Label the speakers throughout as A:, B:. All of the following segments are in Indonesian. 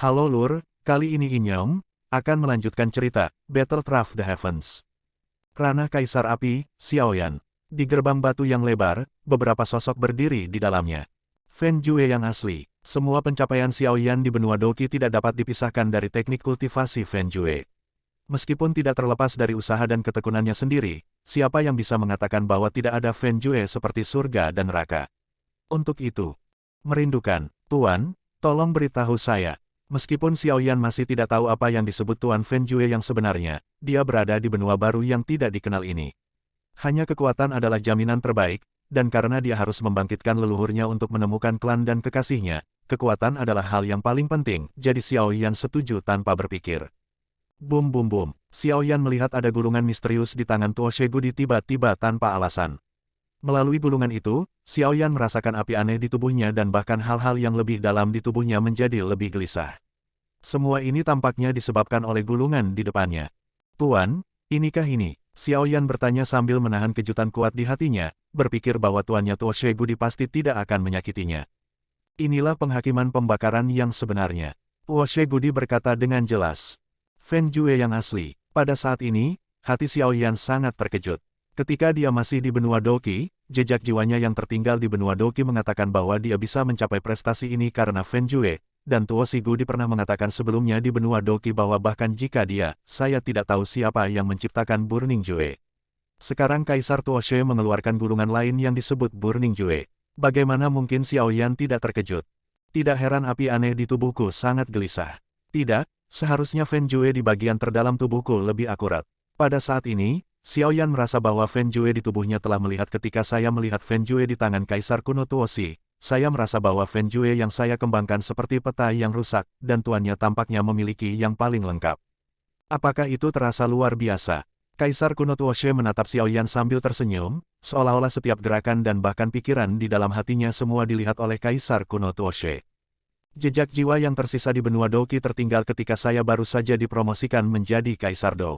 A: Halo Lur, kali ini Inyong akan melanjutkan cerita Battle Trough the Heavens. Ranah Kaisar Api, Xiaoyan. Di gerbang batu yang lebar, beberapa sosok berdiri di dalamnya. Fen Jue yang asli. Semua pencapaian Xiaoyan di benua Doqi tidak dapat dipisahkan dari teknik kultivasi Fen Jue. Meskipun tidak terlepas dari usaha dan ketekunannya sendiri, siapa yang bisa mengatakan bahwa tidak ada Fen Jue seperti surga dan neraka? Untuk itu, merindukan, Tuan, tolong beritahu saya. Meskipun Xiaoyan masih tidak tahu apa yang disebut Tuan Fen Jue yang sebenarnya, dia berada di benua baru yang tidak dikenal ini. Hanya kekuatan adalah jaminan terbaik, dan karena dia harus membangkitkan leluhurnya untuk menemukan klan dan kekasihnya, kekuatan adalah hal yang paling penting, jadi Xiaoyan setuju tanpa berpikir. Bum bum bum, Xiaoyan melihat ada gulungan misterius di tangan Tuo Shegudi tiba-tiba tanpa alasan. Melalui gulungan itu, Xiaoyan merasakan api aneh di tubuhnya dan bahkan hal-hal yang lebih dalam di tubuhnya menjadi lebih gelisah. Semua ini tampaknya disebabkan oleh gulungan di depannya. Tuan, inikah ini? Xiaoyan bertanya sambil menahan kejutan kuat di hatinya, berpikir bahwa tuannya Tuo Shegudi pasti tidak akan menyakitinya. Inilah penghakiman pembakaran yang sebenarnya. Tuo Shegudi berkata dengan jelas. Fen Jue yang asli. Pada saat ini, hati Xiaoyan sangat terkejut. Ketika dia masih di benua Doqi, jejak jiwanya yang tertinggal di benua Doqi mengatakan bahwa dia bisa mencapai prestasi ini karena Fen Jue, dan Tuo Shigudi pernah mengatakan sebelumnya di benua Doqi bahwa bahkan jika saya tidak tahu siapa yang menciptakan Burning Jue. Sekarang Kaisar Tuo She mengeluarkan gulungan lain yang disebut Burning Jue. Bagaimana mungkin Xiaoyan tidak terkejut? Tidak heran api aneh di tubuhku sangat gelisah. Tidak, seharusnya Fen Jue di bagian terdalam tubuhku lebih akurat. Pada saat ini, Xiaoyan merasa bahwa Fen Jue di tubuhnya telah melihat ketika saya melihat Fen Jue di tangan Kaisar kuno Tuo Shi. Saya merasa bahwa Fen Jue yang saya kembangkan seperti peta yang rusak, dan tuannya tampaknya memiliki yang paling lengkap. Apakah itu terasa luar biasa? Kaisar kuno Tuo Shi menatap Xiaoyan sambil tersenyum, seolah-olah setiap gerakan dan bahkan pikiran di dalam hatinya semua dilihat oleh Kaisar kuno Tuo Shi. Jejak jiwa yang tersisa di benua Doqi tertinggal ketika saya baru saja dipromosikan menjadi Kaisar Do.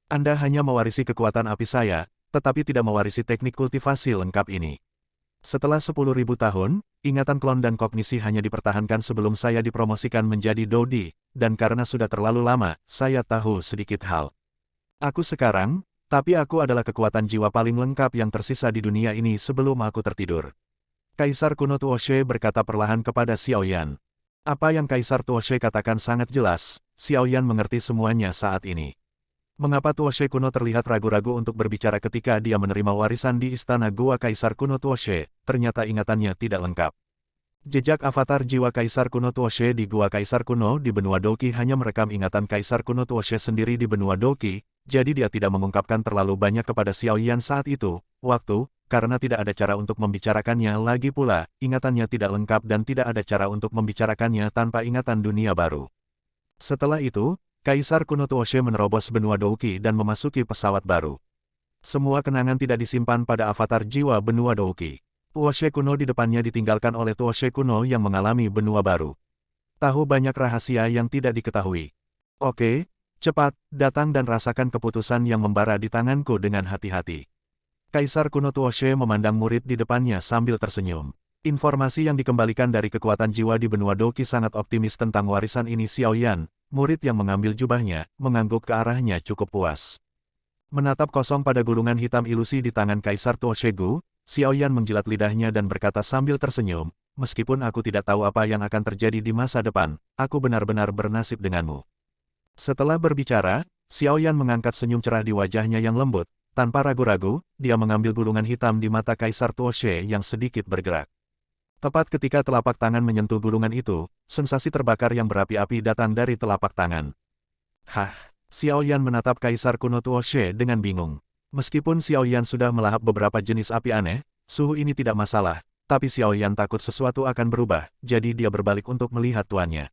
A: Anda hanya mewarisi kekuatan api saya, tetapi tidak mewarisi teknik kultivasi lengkap ini. Setelah 10.000 tahun, ingatan klon dan kognisi hanya dipertahankan sebelum saya dipromosikan menjadi Dodi, dan karena sudah terlalu lama, saya tahu sedikit hal. Aku sekarang, tapi aku adalah kekuatan jiwa paling lengkap yang tersisa di dunia ini sebelum aku tertidur. Kaisar kuno Tuo She berkata perlahan kepada Xiaoyan. Apa yang Kaisar Tuo She katakan sangat jelas, Xiaoyan mengerti semuanya saat ini. Mengapa Tuo She kuno terlihat ragu-ragu untuk berbicara ketika dia menerima warisan di istana gua Kaisar kuno Tuo She? Ternyata ingatannya tidak lengkap. Jejak avatar jiwa Kaisar kuno Tuo She di gua Kaisar kuno di benua Doqi hanya merekam ingatan Kaisar kuno Tuo She sendiri di benua Doqi, jadi dia tidak mengungkapkan terlalu banyak kepada Xiaoyan saat itu, karena tidak ada cara untuk membicarakannya lagi pula, ingatannya tidak lengkap dan tidak ada cara untuk membicarakannya tanpa ingatan dunia baru. Setelah itu, Kaisar kuno Tuo She menerobos benua Doqi dan memasuki pesawat baru. Semua kenangan tidak disimpan pada avatar jiwa benua Doqi. Tuo She kuno di depannya ditinggalkan oleh Tuo She kuno yang mengalami benua baru. Tahu banyak rahasia yang tidak diketahui. Oke, cepat, datang dan rasakan keputusan yang membara di tanganku dengan hati-hati. Kaisar kuno Tuo She memandang murid di depannya sambil tersenyum. Informasi yang dikembalikan dari kekuatan jiwa di benua Doqi sangat optimis tentang warisan ini Xiaoyan. Murid yang mengambil jubahnya, mengangguk ke arahnya cukup puas. Menatap kosong pada gulungan hitam ilusi di tangan Kaisar Tuo Shegu, Xiaoyan menjilat lidahnya dan berkata sambil tersenyum, meskipun aku tidak tahu apa yang akan terjadi di masa depan, aku benar-benar bernasib denganmu. Setelah berbicara, Xiaoyan mengangkat senyum cerah di wajahnya yang lembut, tanpa ragu-ragu, dia mengambil gulungan hitam di mata Kaisar Tuo She yang sedikit bergerak. Tepat ketika telapak tangan menyentuh gulungan itu, sensasi terbakar yang berapi-api datang dari telapak tangan. Hah, Xiaoyan menatap Kaisar kuno Tuo She dengan bingung. Meskipun Xiaoyan sudah melahap beberapa jenis api aneh, suhu ini tidak masalah, tapi Xiaoyan takut sesuatu akan berubah, jadi dia berbalik untuk melihat tuannya.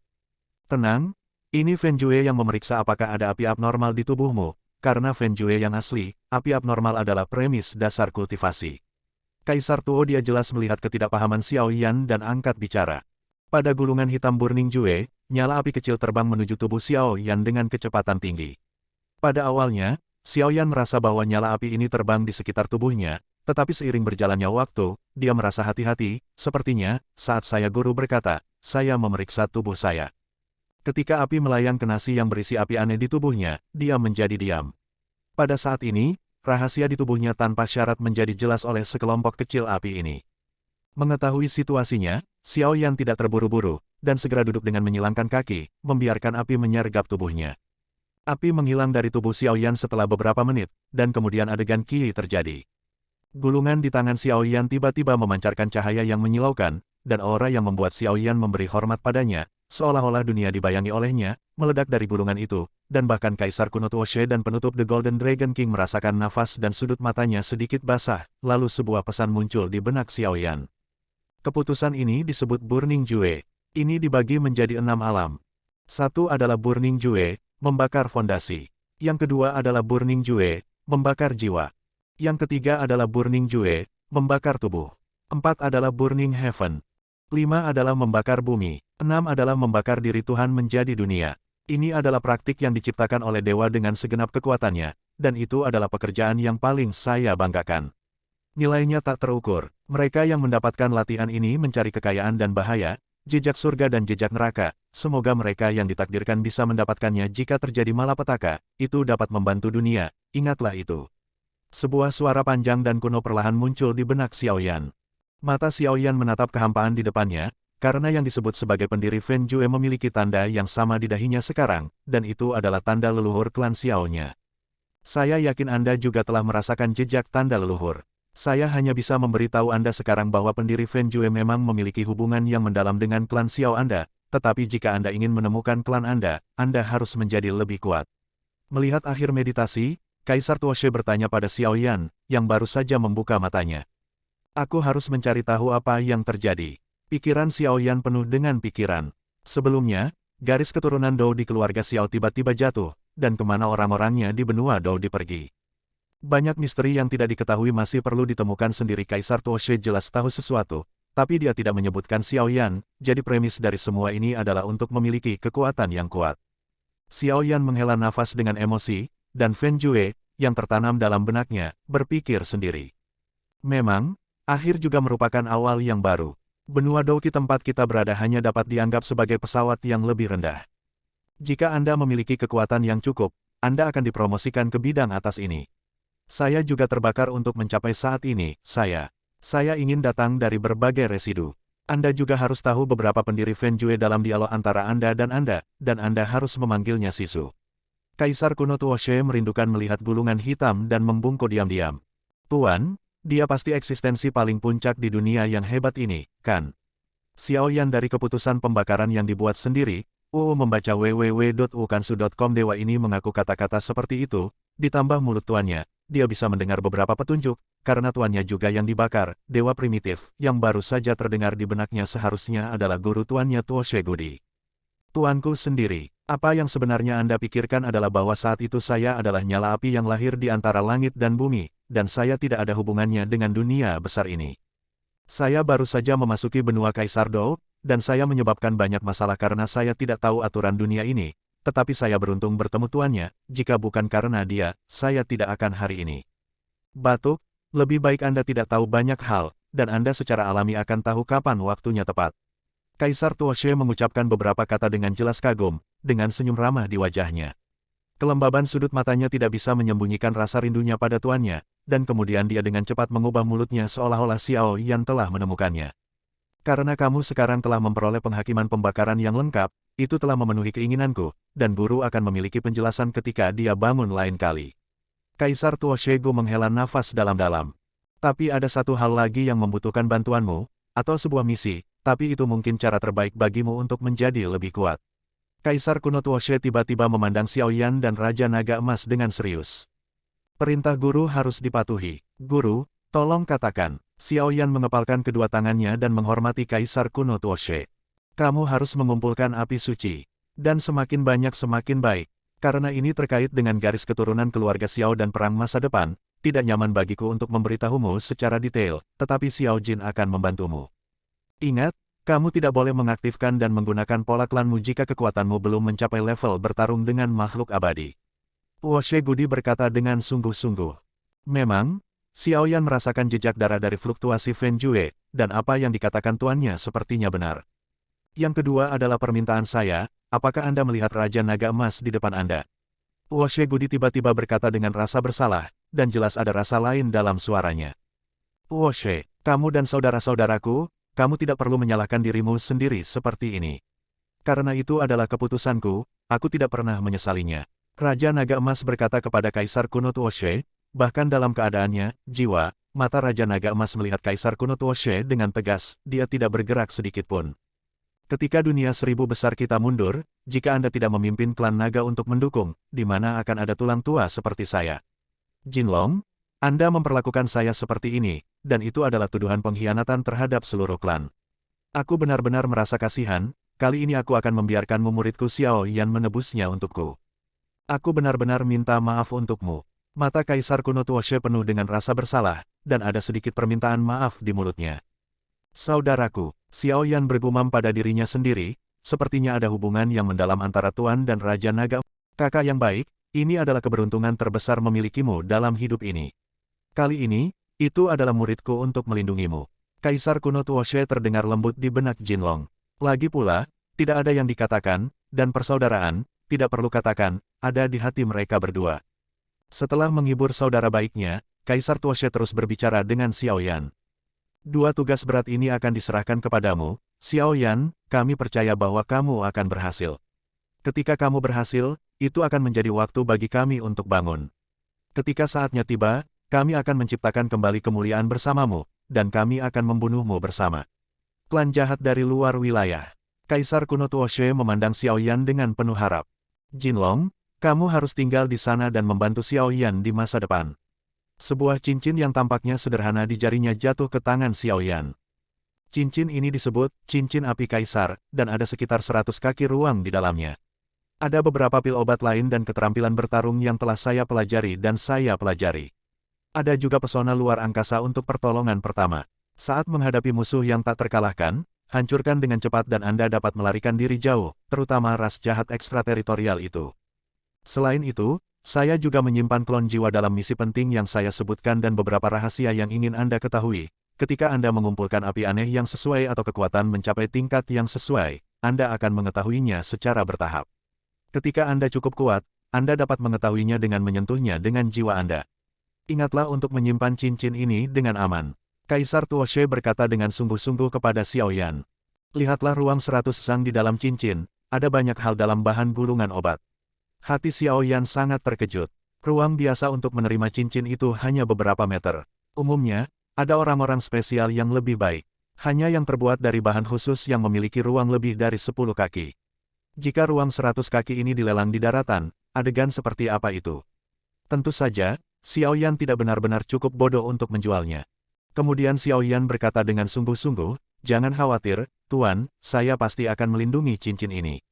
A: Tenang, ini Fen Jue yang memeriksa apakah ada api abnormal di tubuhmu, karena Fen Jue yang asli, api abnormal adalah premis dasar kultivasi. Kaisar Tuo dia jelas melihat ketidakpahaman Xiaoyan dan angkat bicara. Pada gulungan hitam Burning Jue, nyala api kecil terbang menuju tubuh Xiaoyan dengan kecepatan tinggi. Pada awalnya, Xiaoyan merasa bahwa nyala api ini terbang di sekitar tubuhnya, tetapi seiring berjalannya waktu, dia merasa hati-hati, sepertinya, saat saya guru berkata, saya memeriksa tubuh saya. Ketika api melayang ke nasi yang berisi api aneh di tubuhnya, dia menjadi diam. Pada saat ini, rahasia di tubuhnya tanpa syarat menjadi jelas oleh sekelompok kecil api ini. Mengetahui situasinya, Xiao Yan tidak terburu-buru, dan segera duduk dengan menyilangkan kaki, membiarkan api menyergap tubuhnya. Api menghilang dari tubuh Xiao Yan setelah beberapa menit, dan kemudian adegan Qi terjadi. Gulungan di tangan Xiao Yan tiba-tiba memancarkan cahaya yang menyilaukan, dan aura yang membuat Xiao Yan memberi hormat padanya, seolah-olah dunia dibayangi olehnya, meledak dari gulungan itu, dan bahkan Kaisar kuno Tuoshe dan penutup The Golden Dragon King merasakan nafas dan sudut matanya sedikit basah, lalu sebuah pesan muncul di benak Xiao Yan. Keputusan ini disebut Burning Jue. Ini dibagi menjadi 6 alam. Satu adalah Burning Jue, membakar fondasi. Yang kedua adalah Burning Jue, membakar jiwa. Yang ketiga adalah Burning Jue, membakar tubuh. 4 adalah Burning Heaven. 5 adalah membakar bumi. 6 adalah membakar diri Tuhan menjadi dunia. Ini adalah praktik yang diciptakan oleh dewa dengan segenap kekuatannya, dan itu adalah pekerjaan yang paling saya banggakan. Nilainya tak terukur. Mereka yang mendapatkan latihan ini mencari kekayaan dan bahaya, jejak surga dan jejak neraka. Semoga mereka yang ditakdirkan bisa mendapatkannya jika terjadi malapetaka, itu dapat membantu dunia, ingatlah itu. Sebuah suara panjang dan kuno perlahan muncul di benak Xiao Yan. Mata Xiao Yan menatap kehampaan di depannya, karena yang disebut sebagai pendiri Fen Jue memiliki tanda yang sama di dahinya sekarang, dan itu adalah tanda leluhur klan Xiao-nya. Saya yakin Anda juga telah merasakan jejak tanda leluhur. Saya hanya bisa memberitahu Anda sekarang bahwa pendiri Fen Jue memang memiliki hubungan yang mendalam dengan klan Xiao Anda, tetapi jika Anda ingin menemukan klan Anda harus menjadi lebih kuat. Melihat akhir meditasi, Kaisar Tuoshe bertanya pada Xiao Yan, yang baru saja membuka matanya. Aku harus mencari tahu apa yang terjadi. Pikiran Xiao Yan penuh dengan pikiran. Sebelumnya, garis keturunan Dou di keluarga Xiao tiba-tiba jatuh, dan kemana orang-orangnya di benua Dou dipergi. Banyak misteri yang tidak diketahui masih perlu ditemukan sendiri. Kaisar Tuoshe jelas tahu sesuatu, tapi dia tidak menyebutkan Xiao Yan, jadi premis dari semua ini adalah untuk memiliki kekuatan yang kuat. Xiao Yan menghela nafas dengan emosi, dan Fen Jue, yang tertanam dalam benaknya, berpikir sendiri. Memang, akhir juga merupakan awal yang baru. Benua Douki tempat kita berada hanya dapat dianggap sebagai pesawat yang lebih rendah. Jika Anda memiliki kekuatan yang cukup, Anda akan dipromosikan ke bidang atas ini. Saya juga terbakar untuk mencapai saat ini, saya ingin datang dari berbagai residu. Anda juga harus tahu beberapa pendiri Fen Jue dalam dialog antara Anda, dan Anda harus memanggilnya Sisu. Kaisar kuno Tuoshe merindukan melihat gulungan hitam dan membungkuk diam-diam. Tuan, dia pasti eksistensi paling puncak di dunia yang hebat ini, kan? Xiao Yan dari keputusan pembakaran yang dibuat sendiri, membaca www.ukansu.com. Dewa ini mengaku kata-kata seperti itu, ditambah mulut tuannya, dia bisa mendengar beberapa petunjuk, karena tuannya juga yang dibakar. Dewa primitif, yang baru saja terdengar di benaknya seharusnya adalah guru tuannya Tuoshe Gudi. Tuanku sendiri, apa yang sebenarnya Anda pikirkan adalah bahwa saat itu saya adalah nyala api yang lahir di antara langit dan bumi, dan saya tidak ada hubungannya dengan dunia besar ini. Saya baru saja memasuki benua Kaisar Dou, dan saya menyebabkan banyak masalah karena saya tidak tahu aturan dunia ini, tetapi saya beruntung bertemu tuannya, jika bukan karena dia, saya tidak akan hari ini. Batuk, lebih baik Anda tidak tahu banyak hal, dan Anda secara alami akan tahu kapan waktunya tepat. Kaisar Tuoshe mengucapkan beberapa kata dengan jelas kagum, dengan senyum ramah di wajahnya. Kelembaban sudut matanya tidak bisa menyembunyikan rasa rindunya pada tuannya, dan kemudian dia dengan cepat mengubah mulutnya seolah-olah Xiao Yan telah menemukannya. Karena kamu sekarang telah memperoleh penghakiman pembakaran yang lengkap, itu telah memenuhi keinginanku, dan guru akan memiliki penjelasan ketika dia bangun lain kali. Kaisar Tuoshe Gu menghela nafas dalam-dalam. Tapi ada satu hal lagi yang membutuhkan bantuanmu, atau sebuah misi, tapi itu mungkin cara terbaik bagimu untuk menjadi lebih kuat. Kaisar kuno Tuoshe tiba-tiba memandang Xiao Yan dan Raja Naga Emas dengan serius. Perintah guru harus dipatuhi. Guru, tolong katakan. Xiao Yan mengepalkan kedua tangannya dan menghormati Kaisar kuno Tuoshe. Kamu harus mengumpulkan api suci. Dan semakin banyak semakin baik. Karena ini terkait dengan garis keturunan keluarga Xiao dan perang masa depan, tidak nyaman bagiku untuk memberitahumu secara detail, tetapi Xiao Jin akan membantumu. Ingat, kamu tidak boleh mengaktifkan dan menggunakan pola klanmu jika kekuatanmu belum mencapai level bertarung dengan makhluk abadi. Tuoshe Gudi berkata dengan sungguh-sungguh. Memang, Xiao Yan merasakan jejak darah dari fluktuasi Fen Jue, dan apa yang dikatakan tuannya sepertinya benar. Yang kedua adalah permintaan saya, apakah Anda melihat Raja Naga Emas di depan Anda? Tuoshe Gudi tiba-tiba berkata dengan rasa bersalah, dan jelas ada rasa lain dalam suaranya. Tuoshe, kamu dan saudara-saudaraku, kamu tidak perlu menyalahkan dirimu sendiri seperti ini. Karena itu adalah keputusanku, aku tidak pernah menyesalinya. Raja Naga Emas berkata kepada Kaisar Kuno Tuoshe, bahkan dalam keadaannya, jiwa, mata Raja Naga Emas melihat Kaisar Kuno Tuoshe dengan tegas, dia tidak bergerak sedikitpun. Ketika dunia 1000 besar kita mundur, jika Anda tidak memimpin klan naga untuk mendukung, di mana akan ada tulang tua seperti saya? Jinlong, Anda memperlakukan saya seperti ini, dan itu adalah tuduhan pengkhianatan terhadap seluruh klan. Aku benar-benar merasa kasihan, kali ini aku akan membiarkanmu muridku Xiao Yan menebusnya untukku. Aku benar-benar minta maaf untukmu. Mata Kaisar Kuno Tuoshe penuh dengan rasa bersalah, dan ada sedikit permintaan maaf di mulutnya. Saudaraku, Xiao Yan bergumam pada dirinya sendiri, sepertinya ada hubungan yang mendalam antara Tuan dan Raja Naga. Kakak yang baik, ini adalah keberuntungan terbesar memilikimu dalam hidup ini. Kali ini, itu adalah muridku untuk melindungimu. Kaisar Kuno Tuoshe terdengar lembut di benak Jinlong. Lagi pula, tidak ada yang dikatakan, dan persaudaraan, tidak perlu katakan, ada di hati mereka berdua. Setelah menghibur saudara baiknya, Kaisar Tuoshe terus berbicara dengan Xiao Yan. Dua tugas berat ini akan diserahkan kepadamu, Xiao Yan, kami percaya bahwa kamu akan berhasil. Ketika kamu berhasil, itu akan menjadi waktu bagi kami untuk bangun. Ketika saatnya tiba, kami akan menciptakan kembali kemuliaan bersamamu, dan kami akan membunuhmu bersama. Klan jahat dari luar wilayah. Kaisar Kuno Tuoshe memandang Xiao Yan dengan penuh harap. Jinlong, kamu harus tinggal di sana dan membantu Xiao Yan di masa depan. Sebuah cincin yang tampaknya sederhana di jarinya jatuh ke tangan Xiao Yan. Cincin ini disebut cincin api kaisar, dan ada sekitar 100 kaki ruang di dalamnya. Ada beberapa pil obat lain dan keterampilan bertarung yang telah saya pelajari dan saya pelajari. Ada juga pesona luar angkasa untuk pertolongan pertama. Saat menghadapi musuh yang tak terkalahkan, hancurkan dengan cepat dan Anda dapat melarikan diri jauh, terutama ras jahat ekstrateritorial itu. Selain itu, saya juga menyimpan klon jiwa dalam misi penting yang saya sebutkan dan beberapa rahasia yang ingin Anda ketahui. Ketika Anda mengumpulkan api aneh yang sesuai atau kekuatan mencapai tingkat yang sesuai, Anda akan mengetahuinya secara bertahap. Ketika Anda cukup kuat, Anda dapat mengetahuinya dengan menyentuhnya dengan jiwa Anda. Ingatlah untuk menyimpan cincin ini dengan aman. Kaisar Tuoshe berkata dengan sungguh-sungguh kepada Xiao Yan. Lihatlah ruang 100 sang di dalam cincin, ada banyak hal dalam bahan gulungan obat. Hati Xiao Yan sangat terkejut. Ruang biasa untuk menerima cincin itu hanya beberapa meter. Umumnya, ada orang-orang spesial yang lebih baik. Hanya yang terbuat dari bahan khusus yang memiliki ruang lebih dari 10 kaki. Jika ruang 100 kaki ini dilelang di daratan, adegan seperti apa itu? Tentu saja, Xiao Yan tidak benar-benar cukup bodoh untuk menjualnya. Kemudian Xiao Yan berkata dengan sungguh-sungguh, jangan khawatir, Tuan, saya pasti akan melindungi cincin ini.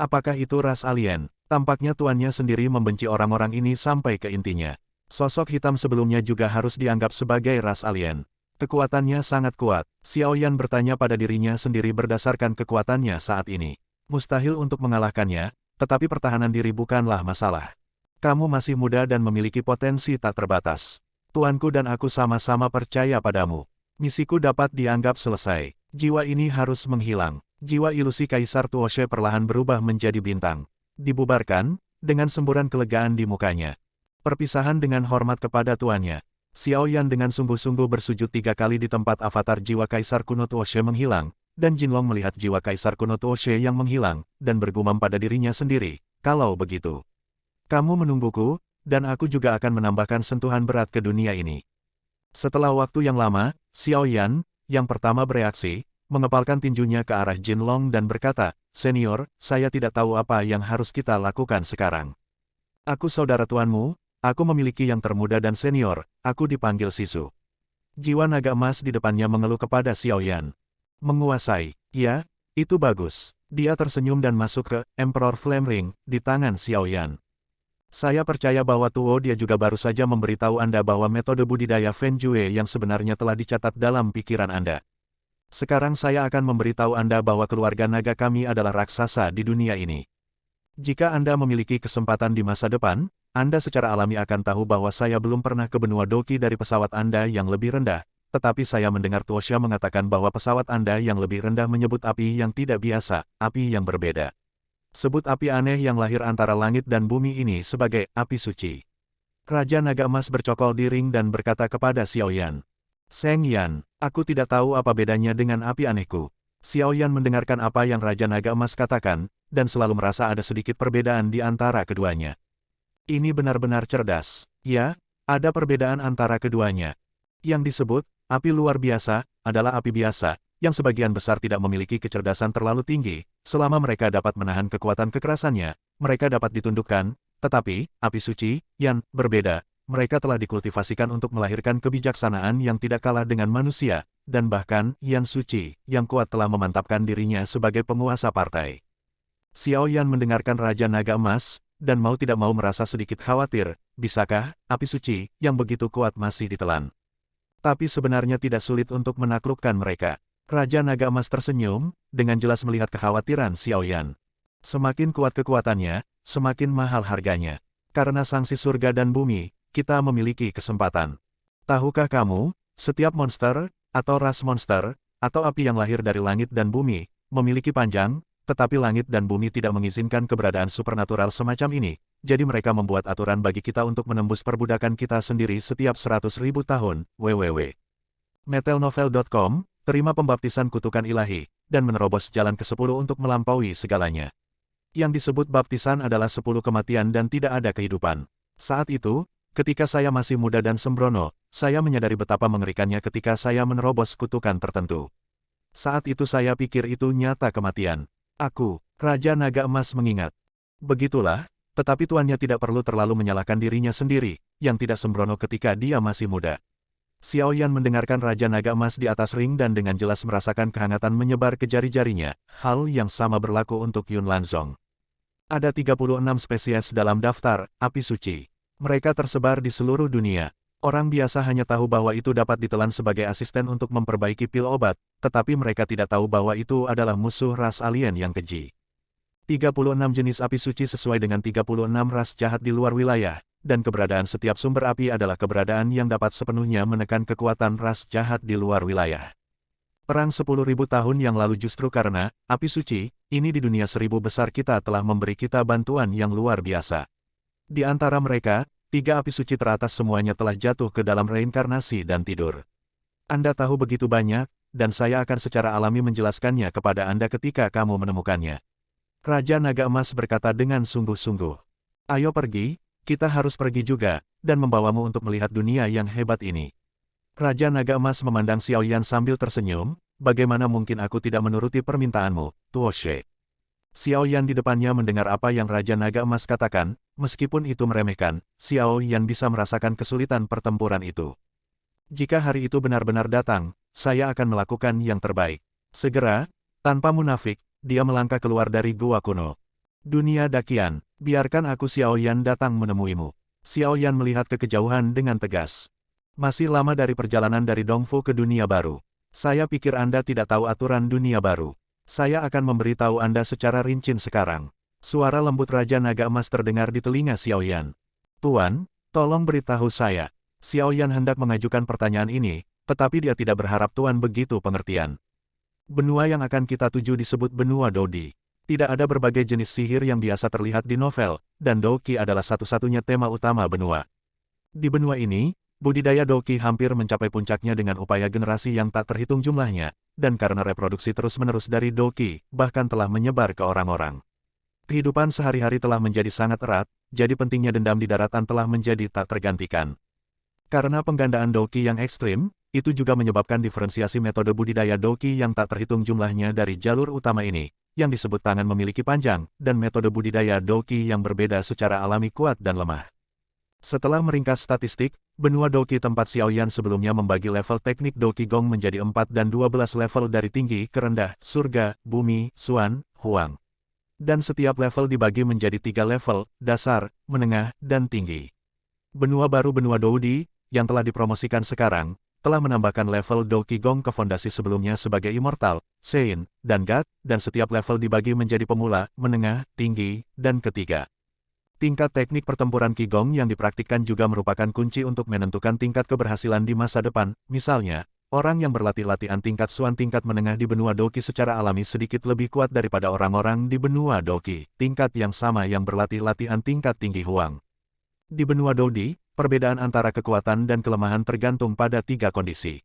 A: Apakah itu ras alien? Tampaknya tuannya sendiri membenci orang-orang ini sampai ke intinya. Sosok hitam sebelumnya juga harus dianggap sebagai ras alien. Kekuatannya sangat kuat. Xiao Yan bertanya pada dirinya sendiri berdasarkan kekuatannya saat ini. Mustahil untuk mengalahkannya, tetapi pertahanan diri bukanlah masalah. Kamu masih muda dan memiliki potensi tak terbatas. Tuanku dan aku sama-sama percaya padamu. Misiku dapat dianggap selesai. Jiwa ini harus menghilang. Jiwa ilusi Kaisar Tuoshe perlahan berubah menjadi bintang. Dibubarkan, dengan semburan kelegaan di mukanya. Perpisahan dengan hormat kepada tuannya. Xiao Yan dengan sungguh-sungguh bersujud 3 kali di tempat avatar jiwa Kaisar Kuno Tuoshe menghilang, dan Jinlong melihat jiwa Kaisar Kuno Tuoshe yang menghilang, dan bergumam pada dirinya sendiri, kalau begitu. Kamu menungguku, dan aku juga akan menambahkan sentuhan berat ke dunia ini. Setelah waktu yang lama, Xiao Yan, yang pertama bereaksi, mengepalkan tinjunya ke arah Jinlong dan berkata, Senior, saya tidak tahu apa yang harus kita lakukan sekarang. Aku saudara tuanmu, aku memiliki yang termuda dan senior, aku dipanggil Sisu. Jiwa naga emas di depannya mengeluh kepada Xiao Yan. Menguasai, ya, itu bagus. Dia tersenyum dan masuk ke Emperor Flame Ring di tangan Xiao Yan. Saya percaya bahwa Tuo dia juga baru saja memberitahu Anda bahwa metode budidaya Fen Jue yang sebenarnya telah dicatat dalam pikiran Anda. Sekarang saya akan memberitahu Anda bahwa keluarga naga kami adalah raksasa di dunia ini. Jika Anda memiliki kesempatan di masa depan, Anda secara alami akan tahu bahwa saya belum pernah ke benua Doki dari pesawat Anda yang lebih rendah, tetapi saya mendengar Tuosha mengatakan bahwa pesawat Anda yang lebih rendah menyebut api yang tidak biasa, api yang berbeda. Sebut api aneh yang lahir antara langit dan bumi ini sebagai api suci. Raja Naga Emas bercokol di ring dan berkata kepada Xiao Yan. Seng Yan, aku tidak tahu apa bedanya dengan api anehku. Xiao Yan mendengarkan apa yang Raja Naga Emas katakan, dan selalu merasa ada sedikit perbedaan di antara keduanya. Ini benar-benar cerdas. Ya, ada perbedaan antara keduanya. Yang disebut api luar biasa adalah api biasa, yang sebagian besar tidak memiliki kecerdasan terlalu tinggi. Selama mereka dapat menahan kekuatan kekerasannya, mereka dapat ditundukkan. Tetapi, api suci, yang berbeda, mereka telah dikultivasikan untuk melahirkan kebijaksanaan yang tidak kalah dengan manusia, dan bahkan, Yan Suci, yang kuat telah memantapkan dirinya sebagai penguasa partai. Xiao Yan mendengarkan Raja Naga Emas, dan mau tidak mau merasa sedikit khawatir, bisakah api suci yang begitu kuat masih ditelan? Tapi sebenarnya tidak sulit untuk menaklukkan mereka. Raja Naga Emas tersenyum, dengan jelas melihat kekhawatiran Xiao Yan. Semakin kuat kekuatannya, semakin mahal harganya. Karena sanksi surga dan bumi, kita memiliki kesempatan. Tahukah kamu, setiap monster, atau ras monster, atau api yang lahir dari langit dan bumi, memiliki panjang, tetapi langit dan bumi tidak mengizinkan keberadaan supernatural semacam ini, jadi mereka membuat aturan bagi kita untuk menembus perbudakan kita sendiri setiap 100.000 tahun, www. Metelnovel.com, terima pembaptisan kutukan ilahi, dan menerobos jalan ke-10 untuk melampaui segalanya. Yang disebut baptisan adalah 10 kematian dan tidak ada kehidupan. Saat itu, ketika saya masih muda dan sembrono, saya menyadari betapa mengerikannya ketika saya menerobos kutukan tertentu. Saat itu saya pikir itu nyata kematian. Aku, Raja Naga Emas mengingat. Begitulah, tetapi tuannya tidak perlu terlalu menyalahkan dirinya sendiri, yang tidak sembrono ketika dia masih muda. Xiao Yan mendengarkan Raja Naga Emas di atas ring dan dengan jelas merasakan kehangatan menyebar ke jari-jarinya. Hal yang sama berlaku untuk Yun Lanzong. Ada 36 spesies dalam daftar api suci. Mereka tersebar di seluruh dunia. Orang biasa hanya tahu bahwa itu dapat ditelan sebagai asisten untuk memperbaiki pil obat, tetapi mereka tidak tahu bahwa itu adalah musuh ras alien yang keji. 36 jenis api suci sesuai dengan 36 ras jahat di luar wilayah, dan keberadaan setiap sumber api adalah keberadaan yang dapat sepenuhnya menekan kekuatan ras jahat di luar wilayah. Perang 10.000 tahun yang lalu justru karena api suci, ini di dunia 1000 besar kita telah memberi kita bantuan yang luar biasa. Di antara mereka, 3 api suci teratas semuanya telah jatuh ke dalam reinkarnasi dan tidur. Anda tahu begitu banyak, dan saya akan secara alami menjelaskannya kepada Anda ketika kamu menemukannya. Raja Naga Emas berkata dengan sungguh-sungguh. Ayo pergi, kita harus pergi juga, dan membawamu untuk melihat dunia yang hebat ini. Raja Naga Emas memandang Xiao Yan sambil tersenyum, bagaimana mungkin aku tidak menuruti permintaanmu, Tuo She. Xiao Yan di depannya mendengar apa yang Raja Naga Emas katakan, meskipun itu meremehkan, Xiao Yan bisa merasakan kesulitan pertempuran itu. Jika hari itu benar-benar datang, saya akan melakukan yang terbaik. Segera, tanpa munafik, dia melangkah keluar dari gua kuno. Dunia Dakian, biarkan aku Xiao Yan datang menemuimu. Xiao Yan melihat ke kejauhan dengan tegas. Masih lama dari perjalanan dari Dongfu ke dunia baru. Saya pikir Anda tidak tahu aturan dunia baru. Saya akan memberitahu Anda secara rinci sekarang. Suara lembut Raja Naga Emas terdengar di telinga Xiao Yan. Tuan, tolong beritahu saya. Xiao Yan hendak mengajukan pertanyaan ini, tetapi dia tidak berharap Tuan begitu pengertian. Benua yang akan kita tuju disebut benua Dodi. Tidak ada berbagai jenis sihir yang biasa terlihat di novel, dan Doki adalah satu-satunya tema utama benua. Di benua ini, budidaya Doki hampir mencapai puncaknya dengan upaya generasi yang tak terhitung jumlahnya, dan karena reproduksi terus-menerus dari Doki, bahkan telah menyebar ke orang-orang. Kehidupan sehari-hari telah menjadi sangat erat, jadi pentingnya dendam di daratan telah menjadi tak tergantikan. Karena penggandaan Doki yang ekstrim, itu juga menyebabkan diferensiasi metode budidaya Doki yang tak terhitung jumlahnya dari jalur utama ini, yang disebut tangan memiliki panjang, dan metode budidaya Doki yang berbeda secara alami kuat dan lemah. Setelah meringkas statistik, benua Doki tempat Xiao Yan sebelumnya membagi level teknik Doki Gong menjadi 4 dan 12 level dari tinggi ke rendah, surga, bumi, Xuan, Huang. Dan setiap level dibagi menjadi 3 level, dasar, menengah, dan tinggi. Benua baru benua Doudi, yang telah dipromosikan sekarang, telah menambahkan level Doki Gong ke fondasi sebelumnya sebagai Immortal, Sein, dan God, dan setiap level dibagi menjadi pemula, menengah, tinggi, dan ketiga. Tingkat teknik pertempuran Qigong yang dipraktikkan juga merupakan kunci untuk menentukan tingkat keberhasilan di masa depan, misalnya, orang yang berlatih latihan tingkat Xuan tingkat menengah di benua Doqi secara alami sedikit lebih kuat daripada orang-orang di benua Doqi, tingkat yang sama yang berlatih latihan tingkat tinggi Huang. Di benua Dodi, perbedaan antara kekuatan dan kelemahan tergantung pada 3 kondisi.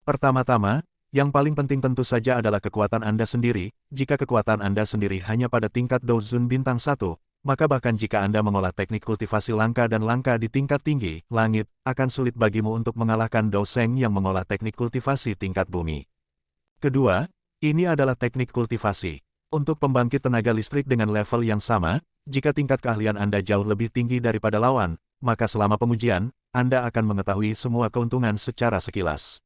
A: Pertama-tama, yang paling penting tentu saja adalah kekuatan Anda sendiri. Jika kekuatan Anda sendiri hanya pada tingkat Douzun bintang 1, maka bahkan jika Anda mengolah teknik kultivasi langka dan langka di tingkat tinggi, langit, akan sulit bagimu untuk mengalahkan Dou Sheng yang mengolah teknik kultivasi tingkat bumi. Kedua, ini adalah teknik kultivasi. Untuk pembangkit tenaga listrik dengan level yang sama, jika tingkat keahlian Anda jauh lebih tinggi daripada lawan, maka selama pengujian, Anda akan mengetahui semua keuntungan secara sekilas.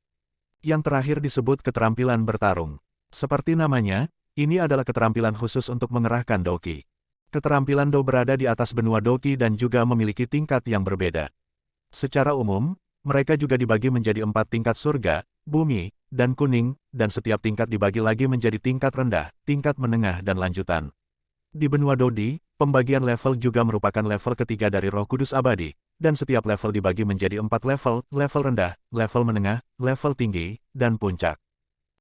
A: Yang terakhir disebut keterampilan bertarung. Seperti namanya, ini adalah keterampilan khusus untuk mengerahkan Doqi. Keterampilan Dou berada di atas benua Doqi dan juga memiliki tingkat yang berbeda. Secara umum, mereka juga dibagi menjadi 4 tingkat surga, bumi, dan kuning, dan setiap tingkat dibagi lagi menjadi tingkat rendah, tingkat menengah dan lanjutan. Di benua Dodi, pembagian level juga merupakan level ketiga dari Roh Kudus Abadi, dan setiap level dibagi menjadi 4 level, level rendah, level menengah, level tinggi, dan puncak.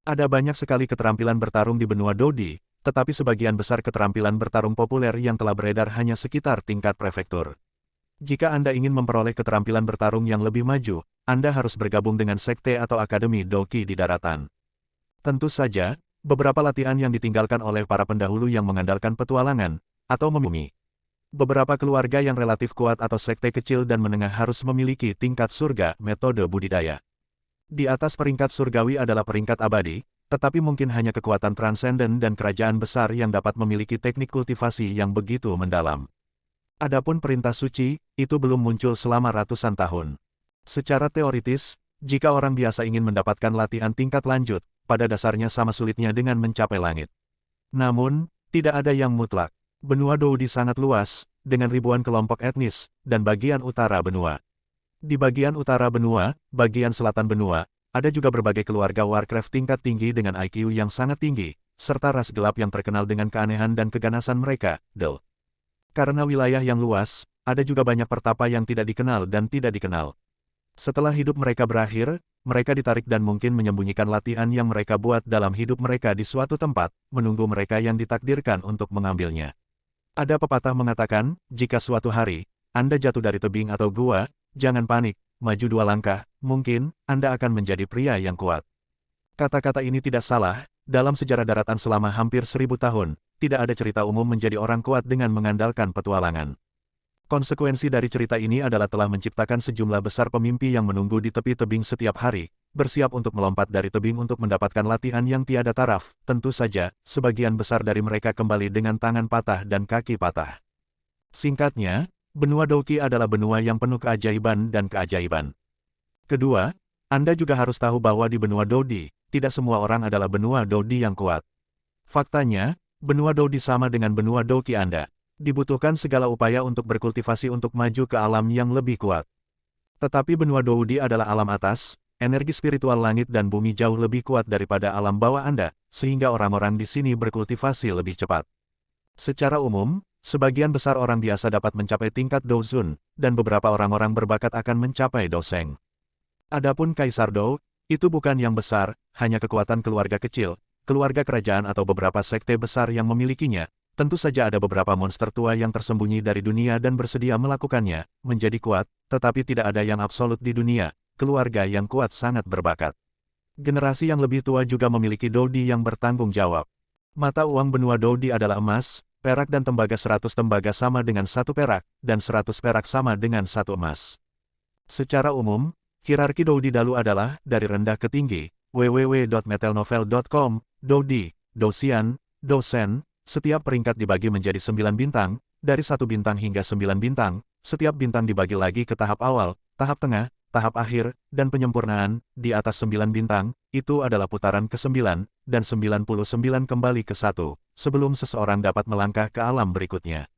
A: Ada banyak sekali keterampilan bertarung di benua Dodi, tetapi sebagian besar keterampilan bertarung populer yang telah beredar hanya sekitar tingkat prefektur. Jika Anda ingin memperoleh keterampilan bertarung yang lebih maju, Anda harus bergabung dengan sekte atau akademi Doqi di daratan. Tentu saja, beberapa latihan yang ditinggalkan oleh para pendahulu yang mengandalkan petualangan, atau membumi. Beberapa keluarga yang relatif kuat atau sekte kecil dan menengah harus memiliki tingkat surga, metode budidaya. Di atas peringkat surgawi adalah peringkat abadi, tetapi mungkin hanya kekuatan transenden dan kerajaan besar yang dapat memiliki teknik kultivasi yang begitu mendalam. Adapun perintah suci, itu belum muncul selama ratusan tahun. Secara teoritis, jika orang biasa ingin mendapatkan latihan tingkat lanjut, pada dasarnya sama sulitnya dengan mencapai langit. Namun, tidak ada yang mutlak. Benua Doudi sangat luas, dengan ribuan kelompok etnis, dan bagian utara benua. Di bagian utara benua, bagian selatan benua, ada juga berbagai keluarga Warcraft tingkat tinggi dengan IQ yang sangat tinggi, serta ras gelap yang terkenal dengan keanehan dan keganasan mereka, Del. Karena wilayah yang luas, ada juga banyak pertapa yang tidak dikenal dan tidak dikenal. Setelah hidup mereka berakhir, mereka ditarik dan mungkin menyembunyikan latihan yang mereka buat dalam hidup mereka di suatu tempat, menunggu mereka yang ditakdirkan untuk mengambilnya. Ada pepatah mengatakan, jika suatu hari, Anda jatuh dari tebing atau gua, jangan panik, maju 2 langkah, mungkin, Anda akan menjadi pria yang kuat. Kata-kata ini tidak salah, dalam sejarah daratan selama hampir 1000 tahun, tidak ada cerita umum menjadi orang kuat dengan mengandalkan petualangan. Konsekuensi dari cerita ini adalah telah menciptakan sejumlah besar pemimpi yang menunggu di tepi tebing setiap hari, bersiap untuk melompat dari tebing untuk mendapatkan latihan yang tiada taraf. Tentu saja, sebagian besar dari mereka kembali dengan tangan patah dan kaki patah. Singkatnya, benua Doqi adalah benua yang penuh keajaiban dan keajaiban. Kedua, Anda juga harus tahu bahwa di benua Dodi, tidak semua orang adalah benua Dodi yang kuat. Faktanya, benua Dodi sama dengan benua Doqi Anda. Dibutuhkan segala upaya untuk berkultivasi untuk maju ke alam yang lebih kuat. Tetapi benua Doudi adalah alam atas, energi spiritual langit dan bumi jauh lebih kuat daripada alam bawah Anda, sehingga orang-orang di sini berkultivasi lebih cepat. Secara umum, sebagian besar orang biasa dapat mencapai tingkat Douzun, dan beberapa orang-orang berbakat akan mencapai Dou Sheng. Adapun Kaisar Dou, itu bukan yang besar, hanya kekuatan keluarga kecil, keluarga kerajaan atau beberapa sekte besar yang memilikinya. Tentu saja ada beberapa monster tua yang tersembunyi dari dunia dan bersedia melakukannya, menjadi kuat, tetapi tidak ada yang absolut di dunia, keluarga yang kuat sangat berbakat. Generasi yang lebih tua juga memiliki Doudi yang bertanggung jawab. Mata uang benua Doudi adalah emas, perak dan tembaga. 100 tembaga sama dengan 1 perak, dan 100 perak sama dengan 1 emas. Secara umum, hierarki Doudi Dalu adalah, dari rendah ke tinggi, www.metelnovel.com, Doudi, Douxian, Dousen. Setiap peringkat dibagi menjadi 9 bintang, dari 1 bintang hingga 9 bintang, setiap bintang dibagi lagi ke tahap awal, tahap tengah, tahap akhir, dan penyempurnaan. Di atas 9 bintang, itu adalah putaran ke-9, dan 99 kembali ke 1, sebelum seseorang dapat melangkah ke alam berikutnya.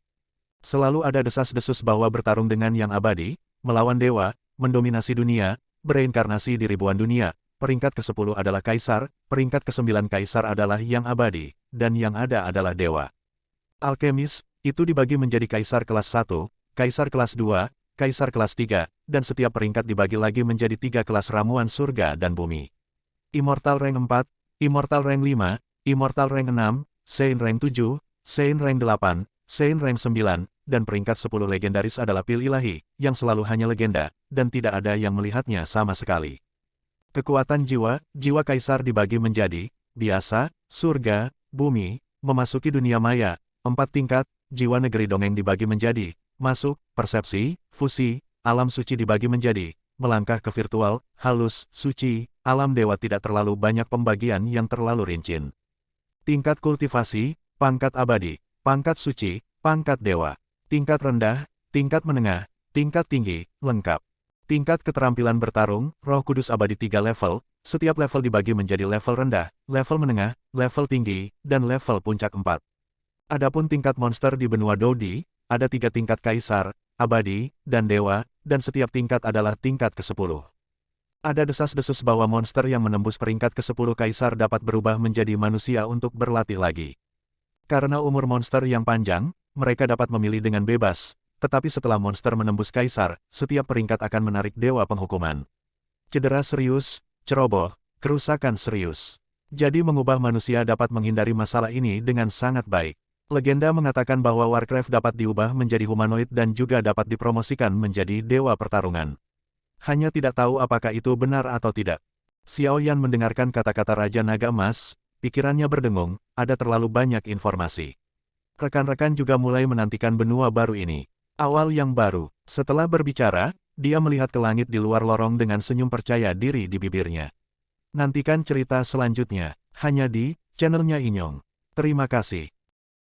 A: Selalu ada desas-desus bahwa bertarung dengan yang abadi, melawan dewa, mendominasi dunia, bereinkarnasi di ribuan dunia. Peringkat ke-10 adalah kaisar, peringkat ke-9 kaisar adalah yang abadi, dan yang ada adalah dewa. Alkemis, itu dibagi menjadi kaisar kelas 1, kaisar kelas 2, kaisar kelas 3, dan setiap peringkat dibagi lagi menjadi 3 kelas ramuan surga dan bumi. Immortal rank 4, Immortal rank 5, Immortal rank 6, Saint rank 7, Saint rank 8, Saint rank 9, dan peringkat 10 legendaris adalah pil ilahi, yang selalu hanya legenda, dan tidak ada yang melihatnya sama sekali. Kekuatan jiwa, jiwa kaisar dibagi menjadi, biasa, surga, bumi, memasuki dunia maya, 4 tingkat, jiwa negeri dongeng dibagi menjadi, masuk, persepsi, fusi, alam suci dibagi menjadi, melangkah ke virtual, halus, suci, alam dewa tidak terlalu banyak pembagian yang terlalu rinci. Tingkat kultivasi, pangkat abadi, pangkat suci, pangkat dewa. Tingkat rendah, tingkat menengah, tingkat tinggi, lengkap. Tingkat keterampilan bertarung, Roh Kudus abadi 3 level, setiap level dibagi menjadi level rendah, level menengah, level tinggi, dan level puncak 4. Adapun tingkat monster di benua Dodi, ada 3 tingkat kaisar, abadi, dan dewa, dan setiap tingkat adalah tingkat ke-10. Ada desas-desus bahwa monster yang menembus peringkat ke-10 kaisar dapat berubah menjadi manusia untuk berlatih lagi. Karena umur monster yang panjang, mereka dapat memilih dengan bebas, tetapi setelah monster menembus kaisar, setiap peringkat akan menarik dewa penghukuman. Cedera serius, ceroboh, kerusakan serius. Jadi mengubah manusia dapat menghindari masalah ini dengan sangat baik. Legenda mengatakan bahwa Warcraft dapat diubah menjadi humanoid dan juga dapat dipromosikan menjadi dewa pertarungan. Hanya tidak tahu apakah itu benar atau tidak. Xiao Yan mendengarkan kata-kata Raja Naga Emas, pikirannya berdengung, ada terlalu banyak informasi. Rekan-rekan juga mulai menantikan benua baru ini. Awal yang baru. Setelah berbicara, dia melihat ke langit di luar lorong dengan senyum percaya diri di bibirnya. Nantikan cerita selanjutnya, hanya di channelnya Inyong. Terima kasih.